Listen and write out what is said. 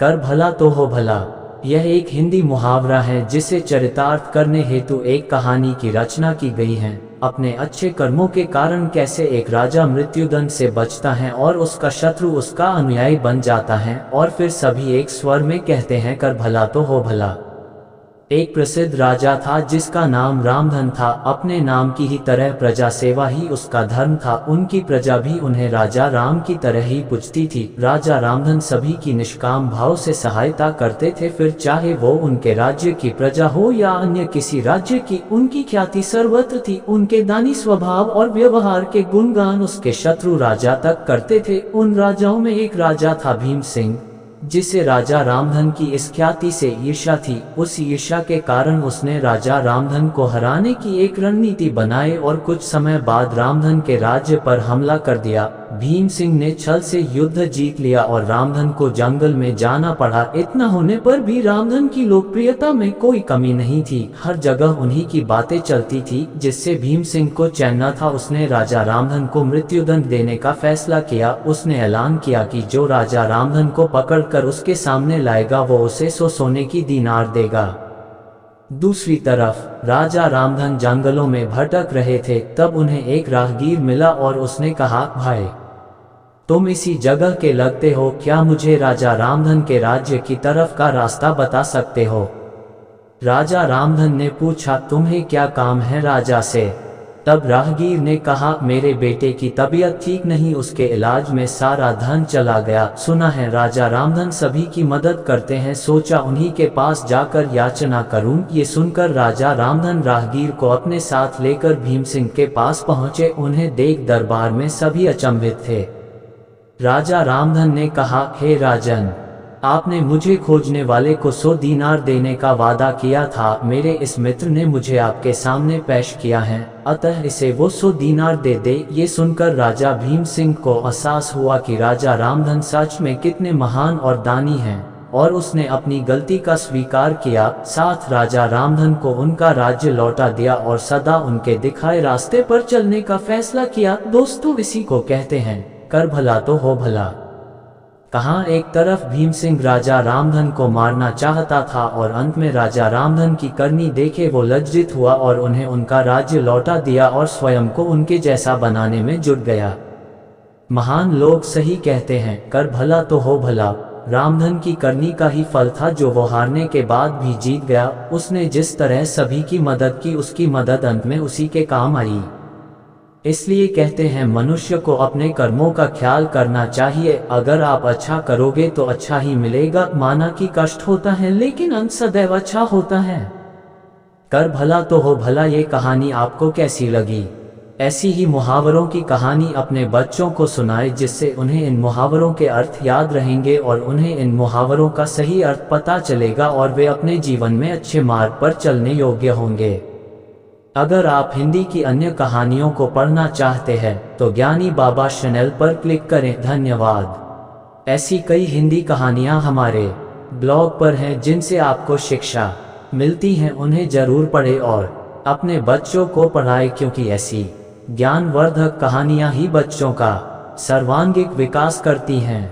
कर भला तो हो भला। यह एक हिंदी मुहावरा है जिसे चरितार्थ करने हेतु एक कहानी की रचना की गई है। अपने अच्छे कर्मों के कारण कैसे एक राजा मृत्युदंड से बचता है और उसका शत्रु उसका अनुयायी बन जाता है, और फिर सभी एक स्वर में कहते हैं कर भला तो हो भला। एक प्रसिद्ध राजा था जिसका नाम रामधन था। अपने नाम की ही तरह प्रजा सेवा ही उसका धर्म था। उनकी प्रजा भी उन्हें राजा राम की तरह ही पूजती थी। राजा रामधन सभी की निष्काम भाव से सहायता करते थे, फिर चाहे वो उनके राज्य की प्रजा हो या अन्य किसी राज्य की। उनकी ख्याति सर्वत्र थी। उनके दानी स्वभाव और व्यवहार के गुणगान उसके शत्रु राजा तक करते थे। उन राजाओं में एक राजा था भीम सिंह, जिसे राजा रामधन की इस ख्याति से ईर्ष्या थी। उस ईर्ष्या के कारण उसने राजा रामधन को हराने की एक रणनीति बनाई और कुछ समय बाद रामधन के राज्य पर हमला कर दिया। भीम सिंह ने छल से युद्ध जीत लिया और रामधन को जंगल में जाना पड़ा। इतना होने पर भी रामधन की लोकप्रियता में कोई कमी नहीं थी। हर जगह उन्हीं की बातें चलती थी, जिससे भीम सिंह को चैन न था। उसने राजा रामधन को मृत्युदंड देने का फैसला किया। उसने ऐलान किया कि जो राजा रामधन को पकड़कर उसके सामने लाएगा वो उसे 100 सोने की दीनार देगा। दूसरी तरफ राजा रामधन जंगलों में भटक रहे थे। तब उन्हें एक राहगीर मिला और उसने कहा, भाई तुम इसी जगह के लगते हो, क्या मुझे राजा रामधन के राज्य की तरफ का रास्ता बता सकते हो? राजा रामधन ने पूछा, तुम्हें क्या काम है राजा से? तब राहगीर ने कहा, मेरे बेटे की तबीयत ठीक नहीं, उसके इलाज में सारा धन चला गया। सुना है राजा रामधन सभी की मदद करते हैं, सोचा उन्हीं के पास जाकर याचना करूं। ये सुनकर राजा रामधन राहगीर को अपने साथ लेकर भीम सिंह के पास पहुंचे। उन्हें देख दरबार में सभी अचंभित थे। राजा रामधन ने कहा, हे राजन, आपने मुझे खोजने वाले को 100 दीनार देने का वादा किया था। मेरे इस मित्र ने मुझे आपके सामने पेश किया है, अतः इसे वो 100 दीनार दे दे। ये सुनकर राजा भीम सिंह को एहसास हुआ कि राजा रामधन सच में कितने महान और दानी हैं, और उसने अपनी गलती का स्वीकार किया। साथ राजा रामधन को उनका राज्य लौटा दिया और सदा उनके दिखाए रास्ते पर चलने का फैसला किया। दोस्तों, इसी को कहते हैं कर भला तो हो भला। कहाँ एक तरफ भीम सिंह राजा रामधन को मारना चाहता था और अंत में राजा रामधन की करनी देखे वो लज्जित हुआ और उन्हें उनका राज्य लौटा दिया और स्वयं को उनके जैसा बनाने में जुट गया। महान लोग सही कहते हैं, कर भला तो हो भला। रामधन की करनी का ही फल था जो वो हारने के बाद भी जीत गया। उसने जिस तरह सभी की मदद की, उसकी मदद अंत में उसी के काम आई। इसलिए कहते हैं मनुष्य को अपने कर्मों का ख्याल करना चाहिए। अगर आप अच्छा करोगे तो अच्छा ही मिलेगा। माना कि कष्ट होता है लेकिन अंत सदैव अच्छा होता है। कर भला तो हो भला। ये कहानी आपको कैसी लगी? ऐसी ही मुहावरों की कहानी अपने बच्चों को सुनाए, जिससे उन्हें इन मुहावरों के अर्थ याद रहेंगे और उन्हें इन मुहावरों का सही अर्थ पता चलेगा और वे अपने जीवन में अच्छे मार्ग पर चलने योग्य होंगे। अगर आप हिंदी की अन्य कहानियों को पढ़ना चाहते हैं तो ज्ञानी बाबा चैनल पर क्लिक करें। धन्यवाद। ऐसी कई हिंदी कहानियां हमारे ब्लॉग पर हैं जिनसे आपको शिक्षा मिलती है। उन्हें जरूर पढ़ें और अपने बच्चों को पढ़ाएं, क्योंकि ऐसी ज्ञानवर्धक कहानियां ही बच्चों का सर्वांगीण विकास करती हैं।